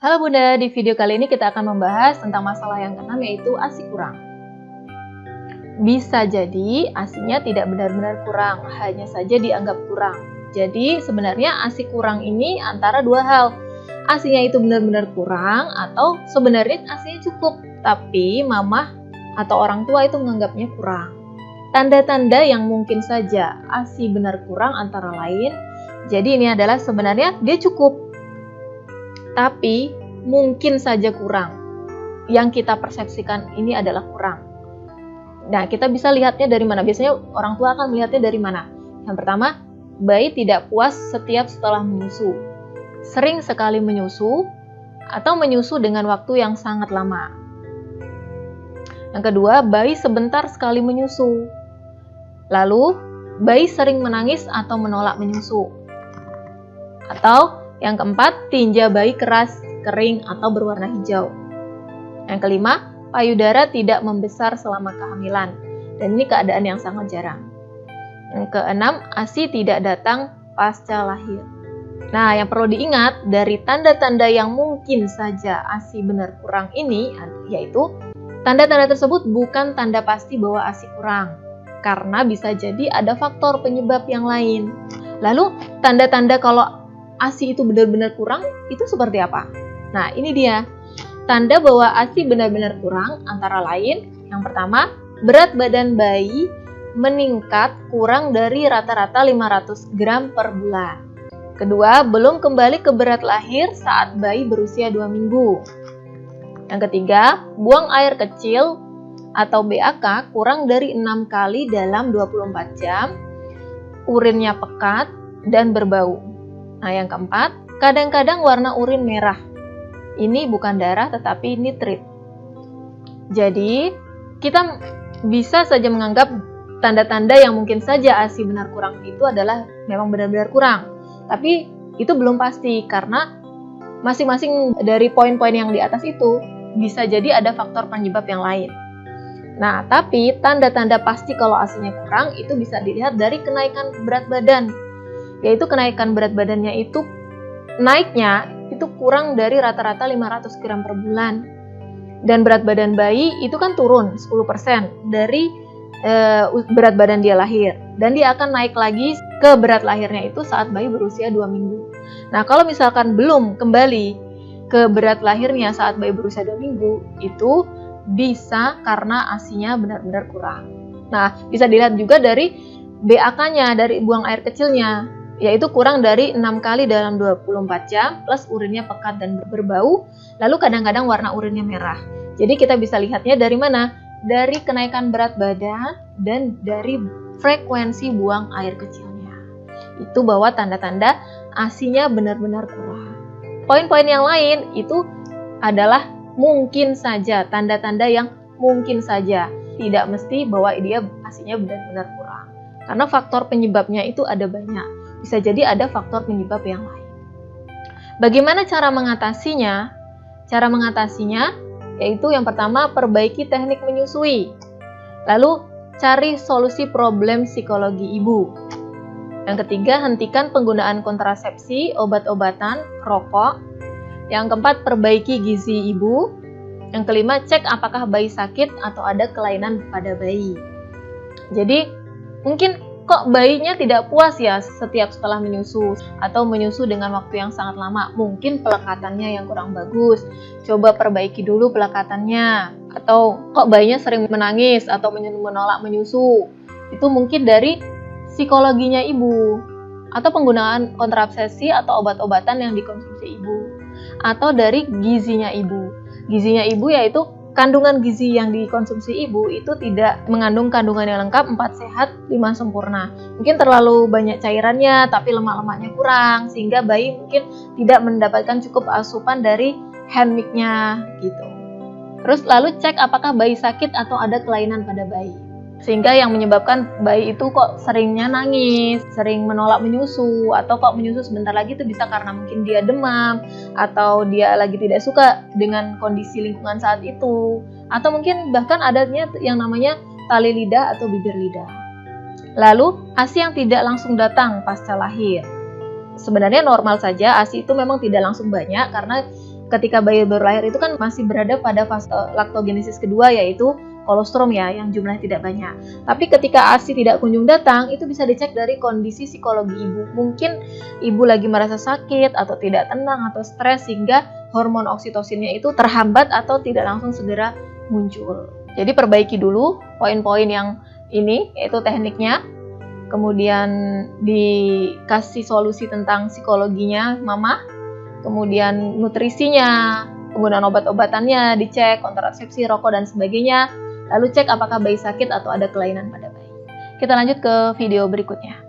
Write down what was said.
Halo Bunda, di video kali ini kita akan membahas tentang masalah yang keenam, yaitu ASI kurang. Bisa jadi ASINya tidak benar-benar kurang, hanya saja dianggap kurang. Jadi sebenarnya ASI kurang ini antara dua hal. ASINya itu benar-benar kurang atau sebenarnya ASINya cukup, tapi mamah atau orang tua itu menganggapnya kurang. Tanda-tanda yang mungkin saja ASI benar kurang antara lain, jadi ini adalah sebenarnya dia cukup, tapi mungkin saja kurang. Yang kita persepsikan ini adalah kurang. Nah, kita bisa lihatnya dari mana? Biasanya orang tua akan melihatnya dari mana? Yang pertama, bayi tidak puas setiap setelah menyusu. Sering sekali menyusu atau menyusu dengan waktu yang sangat lama. Yang kedua, bayi sebentar sekali menyusu. Lalu, bayi sering menangis atau menolak menyusu. Atau yang keempat, tinja bayi keras, kering, atau berwarna hijau. Yang kelima, payudara tidak membesar selama kehamilan. Dan ini keadaan yang sangat jarang. Yang keenam, ASI tidak datang pasca lahir. Nah, yang perlu diingat dari tanda-tanda yang mungkin saja ASI benar kurang ini, yaitu tanda-tanda tersebut bukan tanda pasti bahwa ASI kurang. Karena bisa jadi ada faktor penyebab yang lain. Lalu, tanda-tanda kalau ASI itu benar-benar kurang, itu seperti apa? Nah, ini dia. Tanda bahwa ASI benar-benar kurang antara lain, yang pertama, berat badan bayi meningkat kurang dari rata-rata 500 gram per bulan. Kedua, belum kembali ke berat lahir saat bayi berusia 2 minggu. Yang ketiga, buang air kecil atau BAK kurang dari 6 kali dalam 24 jam, urinnya pekat dan berbau. Nah, yang keempat, kadang-kadang warna urin merah. Ini bukan darah tetapi nitrit. Jadi, kita bisa saja menganggap tanda-tanda yang mungkin saja ASI benar kurang itu adalah memang benar-benar kurang. Tapi itu belum pasti karena masing-masing dari poin-poin yang di atas itu bisa jadi ada faktor penyebab yang lain. Nah, tapi tanda-tanda pasti kalau ASINya kurang itu bisa dilihat dari kenaikan berat badan. Yaitu kenaikan berat badannya itu naiknya itu kurang dari rata-rata 500 gram per bulan. Dan berat badan bayi itu kan turun 10% dari berat badan dia lahir. Dan dia akan naik lagi ke berat lahirnya itu saat bayi berusia 2 minggu. Nah, kalau misalkan belum kembali ke berat lahirnya saat bayi berusia 2 minggu, itu bisa karena ASINya benar-benar kurang. Nah, bisa dilihat juga dari BAK-nya, dari buang air kecilnya, yaitu kurang dari 6 kali dalam 24 jam, plus urinnya pekat dan berbau, lalu kadang-kadang warna urinnya merah. Jadi kita bisa lihatnya dari mana? Dari kenaikan berat badan dan dari frekuensi buang air kecilnya. Itu bahwa tanda-tanda ASINya benar-benar kurang. Poin-poin yang lain itu adalah mungkin saja, tanda-tanda yang mungkin saja. Tidak mesti bahwa dia ASINya benar-benar kurang. Karena faktor penyebabnya itu ada banyak. Bisa jadi ada faktor penyebab yang lain. Bagaimana cara mengatasinya? Cara mengatasinya yaitu yang pertama, perbaiki teknik menyusui. Lalu, cari solusi problem psikologi ibu. Yang ketiga, hentikan penggunaan kontrasepsi, obat-obatan, rokok. Yang keempat, perbaiki gizi ibu. Yang kelima, cek apakah bayi sakit atau ada kelainan pada bayi. Jadi, mungkin kok bayinya tidak puas ya setiap setelah menyusu atau menyusu dengan waktu yang sangat lama. Mungkin pelekatannya yang kurang bagus. Coba perbaiki dulu pelekatannya. Atau kok bayinya sering menangis atau menolak menyusu. Itu mungkin dari psikologinya ibu. Atau penggunaan kontrasepsi atau obat-obatan yang dikonsumsi ibu. Atau dari gizinya ibu. Gizinya ibu yaitu kandungan gizi yang dikonsumsi ibu itu tidak mengandung kandungan yang lengkap, 4 sehat, 5 sempurna. Mungkin terlalu banyak cairannya, tapi lemak-lemaknya kurang, sehingga bayi mungkin tidak mendapatkan cukup asupan dari hand milk-nya gitu. Terus lalu cek apakah bayi sakit atau ada kelainan pada bayi. Sehingga yang menyebabkan bayi itu kok seringnya nangis, sering menolak menyusu, atau kok menyusu sebentar lagi itu bisa karena mungkin dia demam, atau dia lagi tidak suka dengan kondisi lingkungan saat itu, atau mungkin bahkan adanya yang namanya tali lidah atau bibir lidah. Lalu, ASI yang tidak langsung datang pasca lahir. Sebenarnya normal saja, ASI itu memang tidak langsung banyak karena ketika bayi baru lahir itu kan masih berada pada fase laktogenesis kedua, yaitu kolostrum ya, yang jumlahnya tidak banyak. Tapi ketika ASI tidak kunjung datang, itu bisa dicek dari kondisi psikologi ibu. Mungkin ibu lagi merasa sakit atau tidak tenang atau stres sehingga hormon oksitosinnya itu terhambat atau tidak langsung segera muncul. Jadi perbaiki dulu poin-poin yang ini, yaitu tekniknya. Kemudian dikasih solusi tentang psikologinya mama. Kemudian nutrisinya, penggunaan obat-obatannya dicek, kontrasepsi, rokok dan sebagainya. Lalu cek apakah bayi sakit atau ada kelainan pada bayi. Kita lanjut ke video berikutnya.